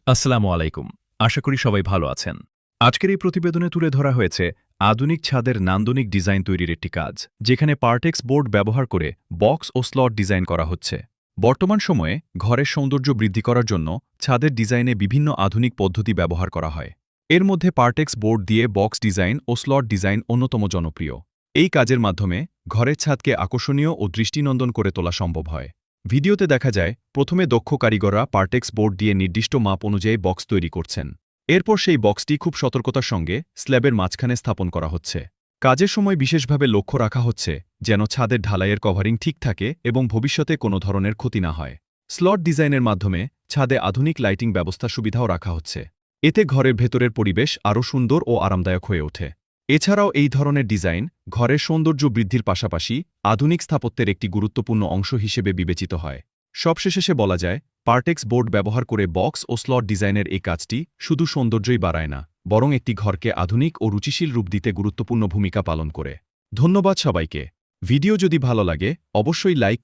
আসসালামু আলাইকুম। আশা করি সবাই ভালো আছেন। আজকের এই প্রতিবেদনে তুলে ধরা হয়েছে আধুনিক ছাদের নান্দনিক ডিজাইন তৈরির একটি কাজ, যেখানে পার্টেক্স বোর্ড ব্যবহার করে বক্স ও স্লট ডিজাইন করা হচ্ছে। বর্তমান সময়ে ঘরের সৌন্দর্য বৃদ্ধি করার জন্য ছাদের ডিজাইনে বিভিন্ন আধুনিক পদ্ধতি ব্যবহার করা হয়। এর মধ্যে পার্টেক্স বোর্ড দিয়ে বক্স ডিজাইন ও স্লট ডিজাইন অন্যতম জনপ্রিয়। এই কাজের মাধ্যমে ঘরের ছাদকে আকর্ষণীয় ও দৃষ্টিনন্দন করে তোলা সম্ভব হয়। ভিডিওতে দেখা যায় প্রথমে দক্ষ কারিগররা পার্টেক্স বোর্ড দিয়ে নির্দিষ্ট মাপ অনুযায়ী বক্স তৈরি করছেন। এরপর সেই বক্সটি খুব সতর্কতার সঙ্গে স্ল্যাবের মাঝখানে স্থাপন করা হচ্ছে। কাজের সময় বিশেষভাবে লক্ষ্য রাখা হচ্ছে যেন ছাদের ঢালাইয়ের কভারিং ঠিক থাকে এবং ভবিষ্যতে কোনো ধরনের ক্ষতি না হয়। স্লট ডিজাইনের মাধ্যমে ছাদে আধুনিক লাইটিং ব্যবস্থা সুবিধাও রাখা হচ্ছে। এতে ঘরের ভেতরের পরিবেশ আরও সুন্দর ও আরামদায়ক হয়ে ওঠে। এছাড়াও এই ধরনের ডিজাইন ঘরের সৌন্দর্য বৃদ্ধির পাশাপাশি আধুনিক স্থাপত্যের একটি গুরুত্বপূর্ণ অংশ হিসেবে বিবেচিত হয়। সবশেষে বলা যায়, পার্টেক্স বোর্ড ব্যবহার করে বক্স ও স্লট ডিজাইনের এই কাজটি শুধু সৌন্দর্যই বাড়ায় না, বরং একটি ঘরকে আধুনিক ও রুচিশীল রূপ দিতে গুরুত্বপূর্ণ ভূমিকা পালন করে। ধন্যবাদ সবাইকে। ভিডিও যদি ভালো লাগে অবশ্যই লাইক